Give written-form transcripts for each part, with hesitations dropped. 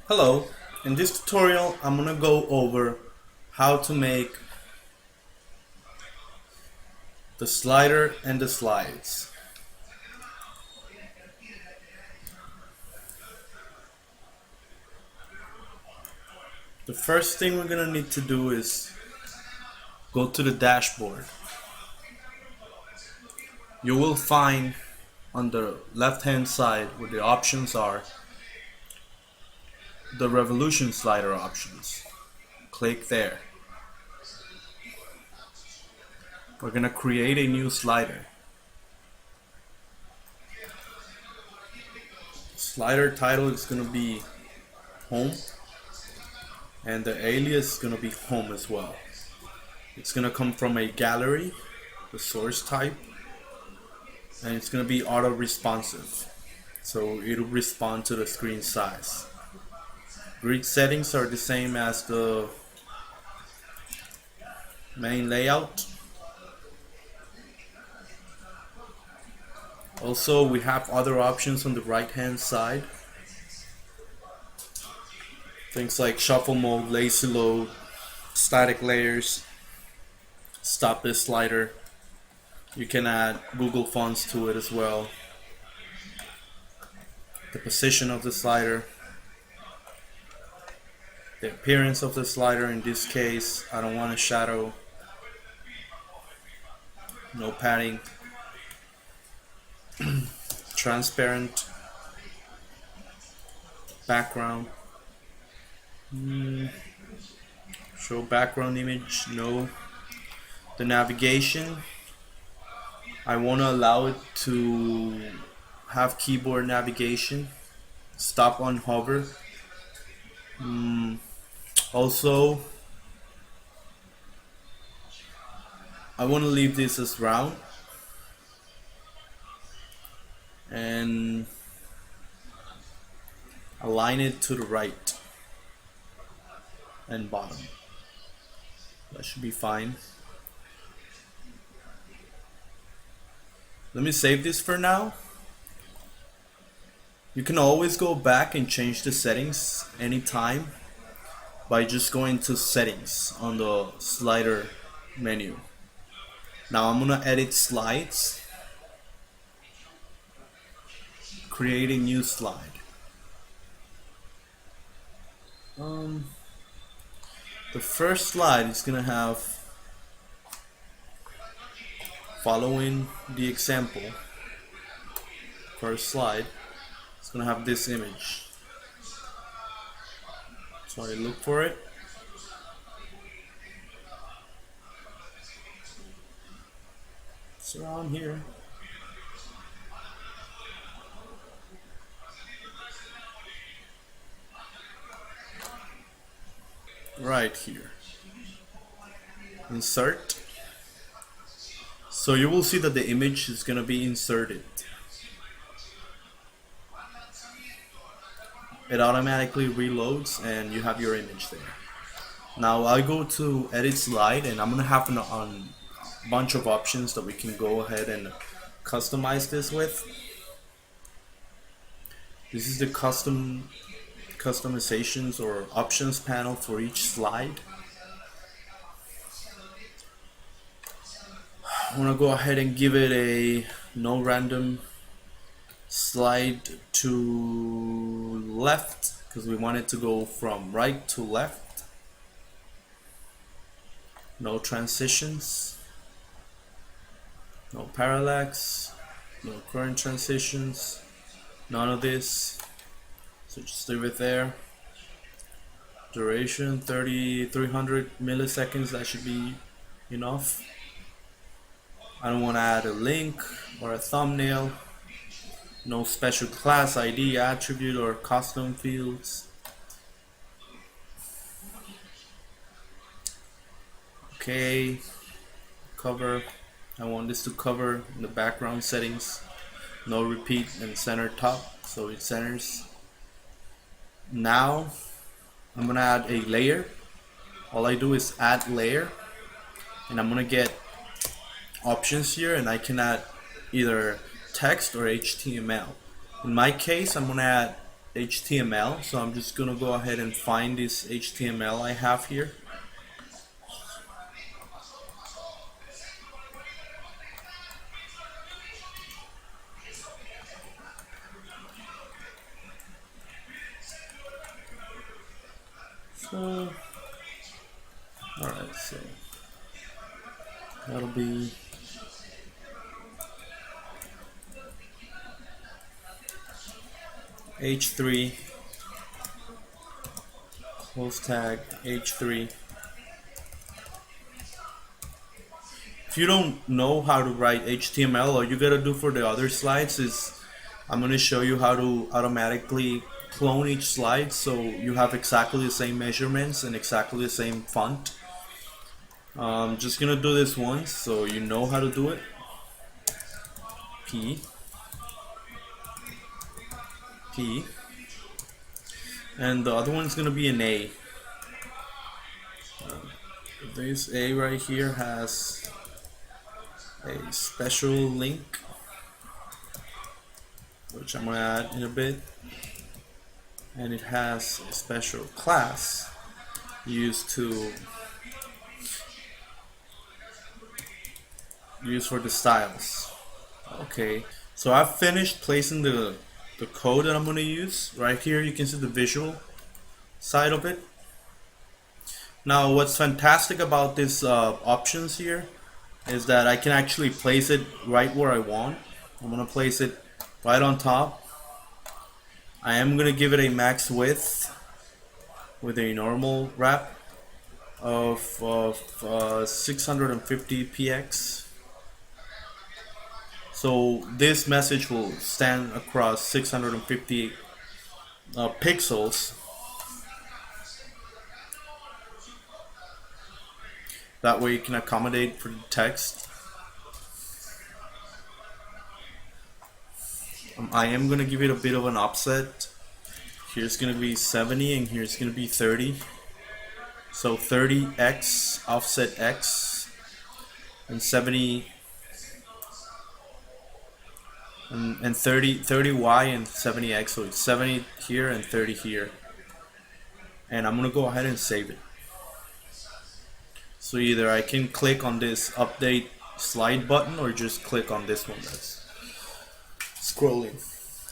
Hello, in this tutorial I'm gonna go over how to make the slider and the slides. The first thing we're gonna need to do is go to the dashboard. You will find on the left hand side where the options are the revolution slider options. Click there. We're gonna create a new slider. Slider title is gonna be home, and the alias is gonna be home as well. It's gonna come from a gallery, the source type, and it's gonna be auto responsive, so it'll respond to the screen size. Grid settings are the same as the main layout. Also, we have other options on the right hand side. Things like shuffle mode, lazy load, static layers, stop this slider. You can add Google fonts to it as well. The position of the slider. The appearance of the slider, in this case, I don't want a shadow. No padding. Transparent. Background. Show background image, no. The navigation, I want to allow it to have keyboard navigation. Stop on hover. Also, I want to leave this as round and align it to the right and bottom. That should be fine. Let me save this for now. You can always go back and change the settings anytime by just going to settings on the slider menu. Now I'm gonna edit slides, create a new slide. The first slide is gonna have, following the example, first slide, it's gonna have this image. So I look for it. It's around here. Right here. Insert. So you will see that the image is gonna be inserted. It automatically reloads and you have your image there. Now I go to edit slide and I'm gonna have a bunch of options that we can go ahead and customize this with. This is the customizations or options panel for each slide. I want to go ahead and give it a no random slide to left because we want it to go from right to left. No transitions, no parallax, no current transitions, none of this. So just leave it there. Duration 300 milliseconds, that should be enough. I don't want to add a link or a thumbnail. No special class ID, attribute, or custom fields. Okay, cover. I want this to cover in the background settings. No repeat and center top, so it centers. Now I'm gonna add a layer. All I do is add layer, and I'm gonna get options here, and I can add either text or HTML. In my case, I'm gonna add HTML, so I'm just gonna go ahead and find this HTML I have here. So, alright, so that'll be h3 close tag h3. If you don't know how to write HTML, all you gotta do for the other slides is I'm gonna show you how to automatically clone each slide so you have exactly the same measurements and exactly the same font. I'm just gonna do this once so you know how to do it. P, and the other one's gonna be an A. This A right here has a special link, which I'm gonna add in a bit, and it has a special class used for the styles. Okay, so I've finished placing the code that I'm going to use. Right here you can see the visual side of it. Now what's fantastic about this options here is that I can actually place it right where I want. I'm going to place it right on top. I am going to give it a max width with a normal wrap of 650 px. So this message will stand across 650 pixels. That way you can accommodate for the text. I am going to give it a bit of an offset. Here's going to be 70 and here's going to be 30. So 30x offset x and 70 and 30y and 70x, so it's 70 here and 30 here. And I'm gonna go ahead and save it. So either I can click on this update slide button or just click on this one that's scrolling.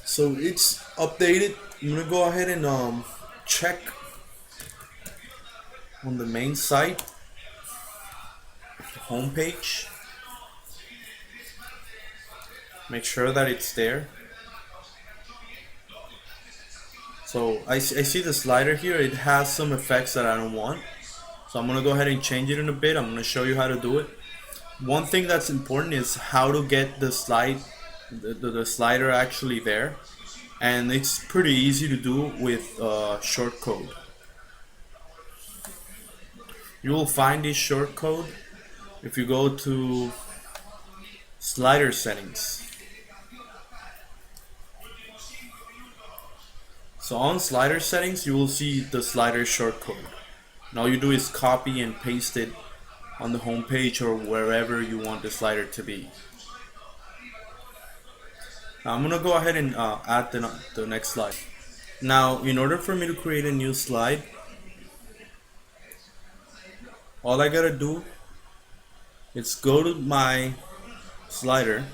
So it's updated. I'm gonna go ahead and check on the main site, the home page. Make sure that it's there. So I see the slider here. It has some effects that I don't want. So I'm going to go ahead and change it in a bit. I'm going to show you how to do it. One thing that's important is how to get the the slider actually there. And it's pretty easy to do with shortcode. You will find this shortcode if you go to slider settings. So on slider settings, you will see the slider shortcode. And all you do is copy and paste it on the home page or wherever you want the slider to be. Now I'm gonna go ahead and add the next slide. Now, in order for me to create a new slide, all I gotta do is go to my slider,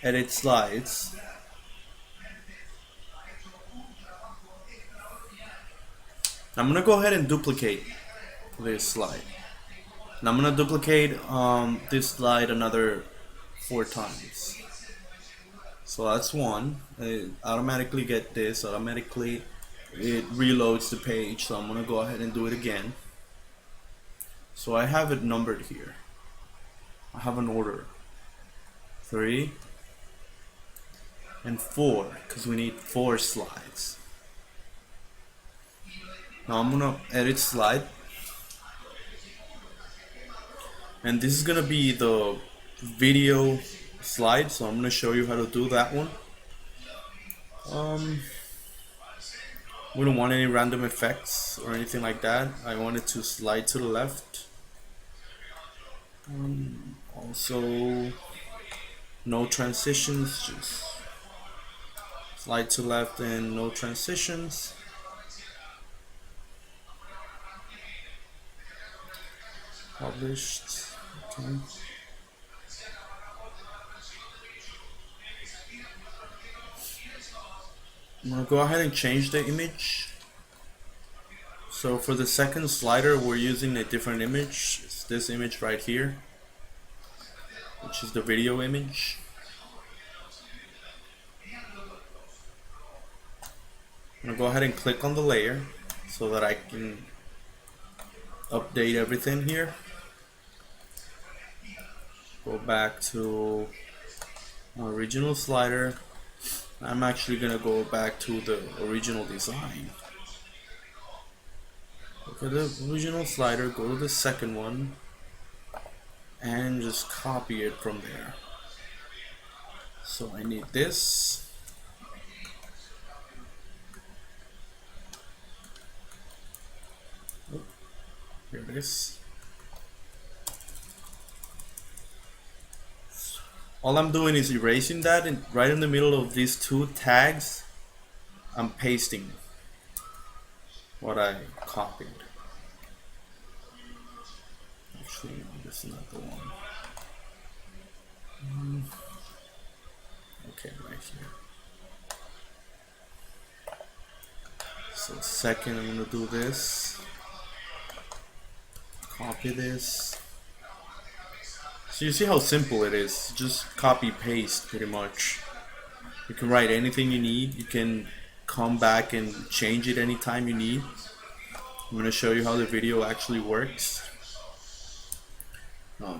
edit slides, I'm gonna go ahead and duplicate this slide. And I'm gonna duplicate this slide another 4 times. So that's one. I automatically get this. Automatically it reloads the page. So I'm gonna go ahead and do it again. So I have it numbered here. I have an order. 3 and 4, because we need 4 slides. Now I'm gonna edit slide, and this is gonna be the video slide, so I'm gonna show you how to do that one. We don't want any random effects or anything like that. I want it to slide to the left. Also, no transitions, just slide to left and no transitions. Published. Okay. I'm gonna go ahead and change the image. So for the second slider, we're using a different image. It's this image right here, which is the video image. I'm gonna go ahead and click on the layer so that I can update everything here. Go back to my original slider. I'm actually gonna go back to the original design. Look at the original slider, go to the second one, and just copy it from there. So I need this. Oh, here it is. All I'm doing is erasing that, and right in the middle of these two tags, I'm pasting what I copied. Actually, no, this is not the one. Okay, right here. So second, I'm gonna do this. Copy this. So you see how simple it is. Just copy paste pretty much. You can write anything you need. You can come back and change it anytime you need. I'm gonna show you how the video actually works.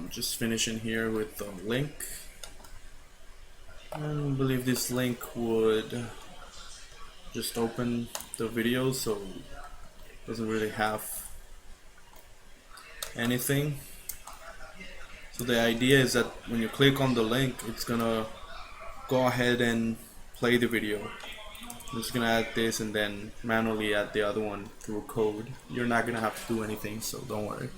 Just finishing here with the link. And I believe this link would just open the video, so it doesn't really have anything. So the idea is that when you click on the link, it's gonna go ahead and play the video. I'm just gonna add this and then manually add the other one through code. You're not gonna have to do anything, so don't worry.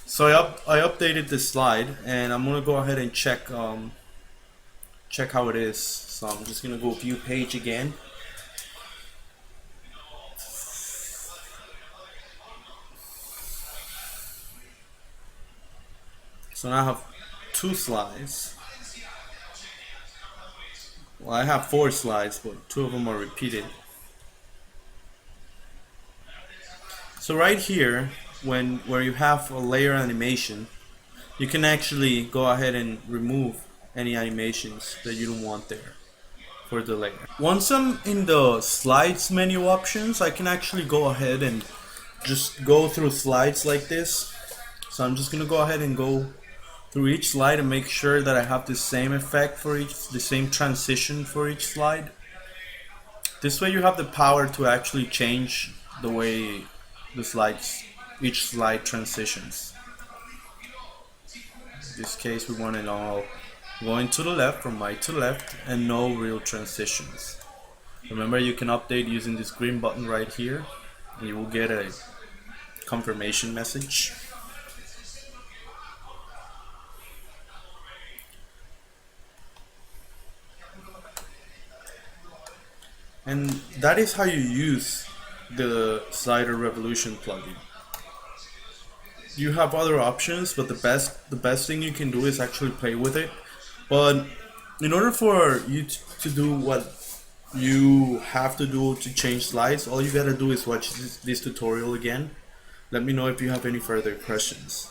So I updated this slide, and I'm gonna go ahead and check how it is. So I'm just gonna go view page again. So now I have 2 slides. Well, I have 4 slides, but 2 of them are repeated. So right here, where you have a layer animation, you can actually go ahead and remove any animations that you don't want there for the layer. Once I'm in the slides menu options, I can actually go ahead and just go through slides like this. So I'm just gonna go ahead and go through each slide and make sure that I have the same effect for the same transition for each slide. This way you have the power to actually change the way each slide transitions. In this case, we want it all going to the left, from right to left, and no real transitions. Remember, you can update using this green button right here, and you will get a confirmation message. And that is how you use the Slider Revolution plugin. You have other options, but the best thing you can do is actually play with it. But in order for you to do what you have to do to change slides, all you gotta do is watch this tutorial again. Let me know if you have any further questions.